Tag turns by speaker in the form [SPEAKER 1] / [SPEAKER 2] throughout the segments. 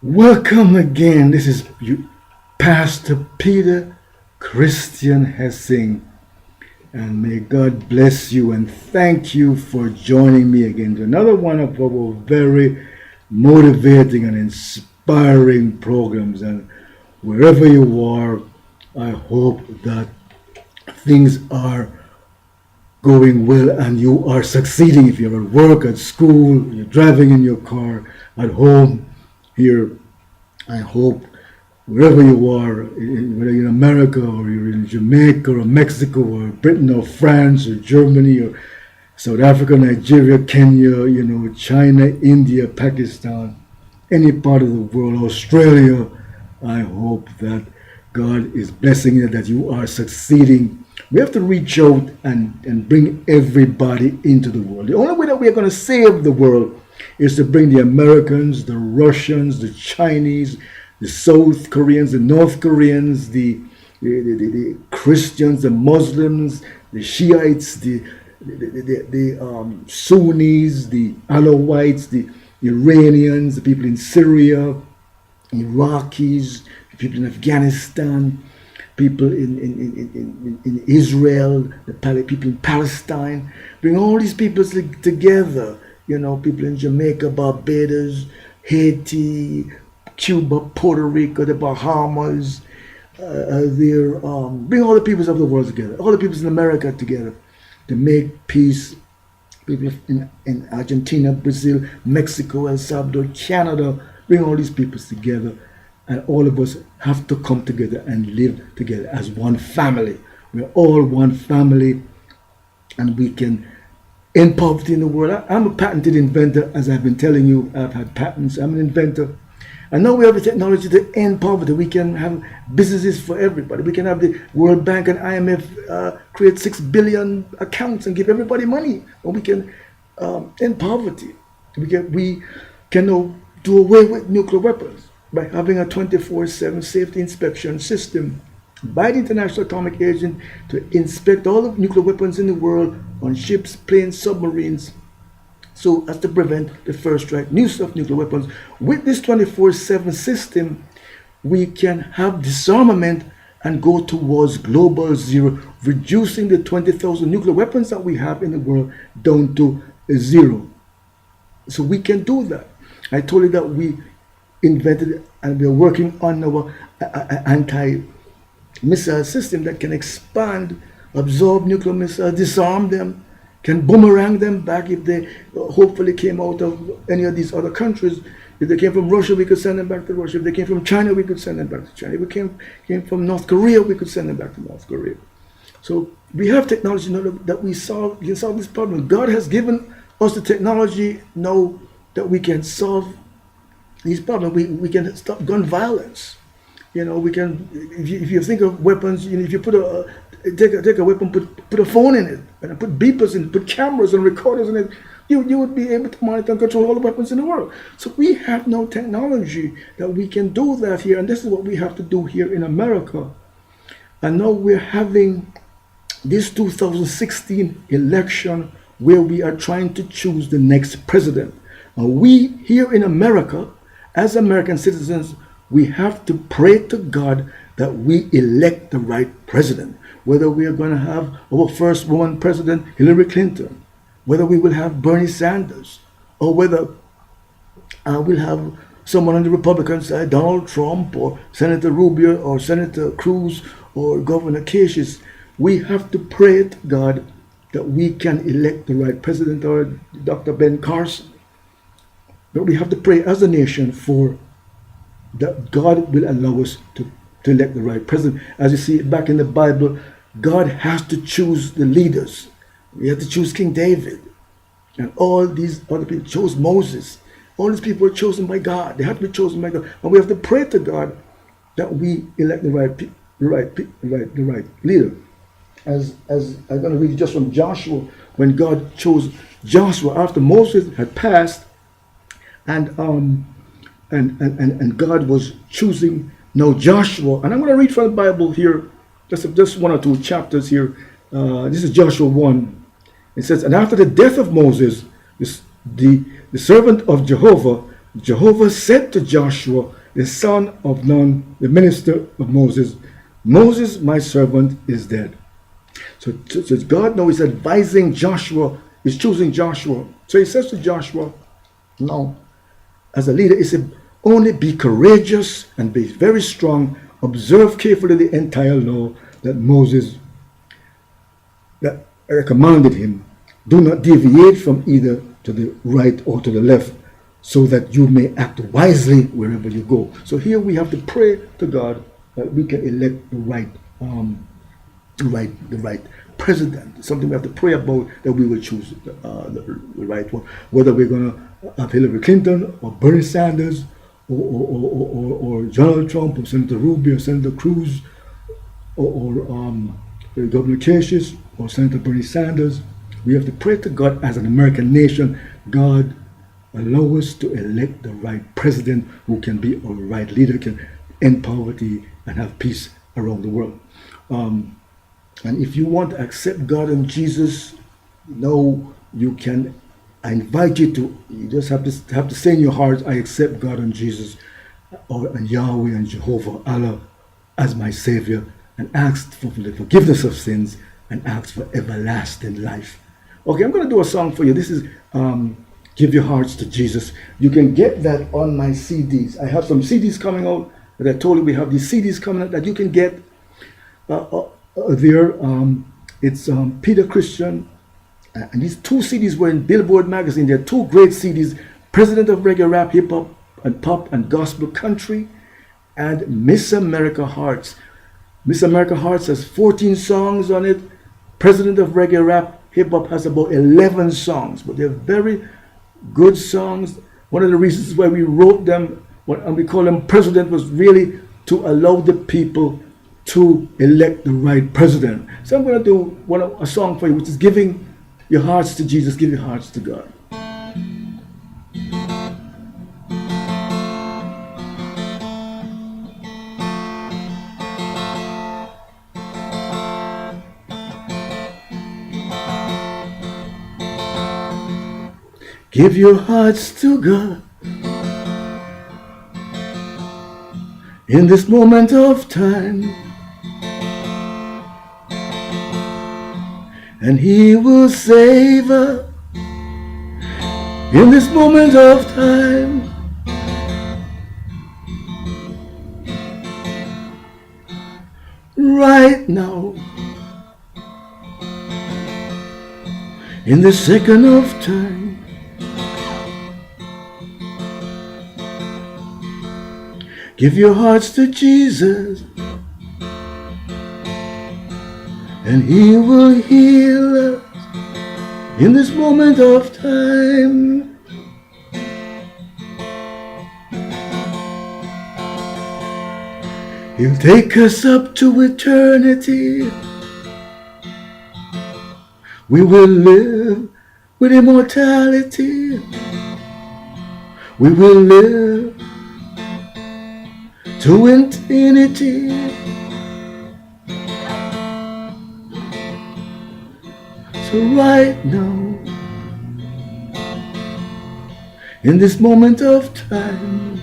[SPEAKER 1] Welcome again. This is Pastor Peter Christian Hessing, and may God bless you and thank you for joining me again to another one of our very motivating and inspiring programs. And wherever you are, I hope that things are going well and you are succeeding. If you're at work, at school, you're driving in your car, at home, here, I hope wherever you are, whether you're in America or you're in Jamaica or Mexico or Britain or France or Germany or South Africa, Nigeria, Kenya, China, India, Pakistan, any part of the world, Australia, I hope that God is blessing you, that you are succeeding. We have to reach out and bring everybody into the world. The only way that we are going to save the world is to bring the Americans, the Russians, the Chinese, the South Koreans, the North Koreans, the Christians, the Muslims, the Shiites, the Sunnis, the Alawites, the Iranians, the people in Syria, Iraqis, the people in Afghanistan, people in Israel, the people in Palestine. Bring all these people together. People in Jamaica, Barbados, Haiti, Cuba, Puerto Rico, the Bahamas. Bring all the peoples of the world together, all the peoples in America together to make peace. People in Argentina, Brazil, Mexico, El Salvador, Canada. Bring all these peoples together. And all of us have to come together and live together as one family. We're all one family, and we can end poverty in the world. I'm a patented inventor, as I've been telling you. I've had patents. I'm an inventor. And now we have the technology to end poverty. We can have businesses for everybody. We can have the World Bank and IMF create 6 billion accounts and give everybody money. Or we can end poverty. We can now do away with nuclear weapons by having a 24/7 safety inspection system by the International Atomic Agency to inspect all the nuclear weapons in the world on ships, planes, submarines, so as to prevent the first strike use of nuclear weapons. With this 24/7 system, we can have disarmament and go towards global zero, reducing the 20,000 nuclear weapons that we have in the world down to zero. So we can do that. I told you that we invented and we're working on our anti-missile system that can expand, absorb nuclear missiles, disarm them, can boomerang them back if they hopefully came out of any of these other countries. If they came from Russia, we could send them back to Russia. If they came from China, we could send them back to China. If they came from North Korea, we could send them back to North Korea. So we have technology now that we can solve this problem. God has given us the technology now that we can solve these problems. We can stop gun violence. We can, if you think of weapons, if you take a weapon, put a phone in it, and put beepers in it, put cameras and recorders in it, you would be able to monitor and control all the weapons in the world. So we have no technology that we can do that here, and this is what we have to do here in America. And now we're having this 2016 election where we are trying to choose the next president. And we here in America, as American citizens, we have to pray to God that we elect the right president. Whether we are going to have our first woman president, Hillary Clinton, whether we will have Bernie Sanders, or whether we'll have someone on the Republican side, Donald Trump, or Senator Rubio, or Senator Cruz, or Governor Kasich. We have to pray to God that we can elect the right president, or Dr. Ben Carson. But we have to pray as a nation for that God will allow us to elect the right president. As you see back in the Bible, God has to choose the leaders. We have to choose King David. And all these other people chose Moses. All these people were chosen by God. They have to be chosen by God. And we have to pray to God that we elect the right leader. As I'm going to read just from Joshua, when God chose Joshua after Moses had passed, and God was choosing now Joshua. And I'm going to read from the Bible here, just one or two chapters here. This is Joshua 1. It says, and after the death of Moses, the servant of Jehovah, Jehovah said to Joshua, the son of Nun, the minister of Moses. Moses, my servant, is dead. So God now is advising Joshua, is choosing Joshua. So he says to Joshua, now, as a leader, he said, only be courageous and be very strong. Observe carefully the entire law that Moses that commanded him. Do not deviate from either to the right or to the left, so that you may act wisely wherever you go. So here we have to pray to God that we can elect the right president. Something we have to pray about, that we will choose the right one. Whether we're going to have Hillary Clinton or Bernie Sanders or Donald Trump or Senator Rubio or Senator Cruz or Governor Kasich or Senator Bernie Sanders, we have to pray to God as an American nation. God, allow us to elect the right president who can be our right leader, can end poverty and have peace around the world. And if you want to accept God and Jesus, you can. I invite you to. You just have to say in your heart, I accept God and Jesus, and Yahweh and Jehovah, Allah, as my Savior, and ask for the forgiveness of sins and ask for everlasting life. Okay, I'm going to do a song for you. This is Give Your Hearts to Jesus. You can get that on my CDs. I have some CDs coming out. As I told you, we have these CDs coming out that you can get there. It's Peter Christian. And these two CDs were in Billboard magazine. They're two great CDs. President of Reggae Rap, Hip Hop, and Pop and Gospel Country. And Miss America Hearts. Miss America Hearts has 14 songs on it. President of Reggae Rap, Hip Hop has about 11 songs. But they're very good songs. One of the reasons why we wrote them, and we call them President, was really to allow the people to elect the right president. So I'm going to do a song for you, which is Giving Your Hearts to Jesus, Give Your Hearts to God. Give your hearts to God in this moment of time, and He will save us in this moment of time. Right now, in this second of time. Give your hearts to Jesus, and He will heal us in this moment of time. He'll take us up to eternity. We will live with immortality. We will live to infinity. So right now, in this moment of time,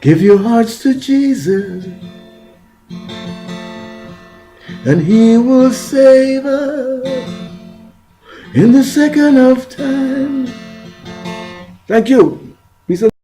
[SPEAKER 1] give your hearts to Jesus, and He will save us in the second of time. Thank you. Peace and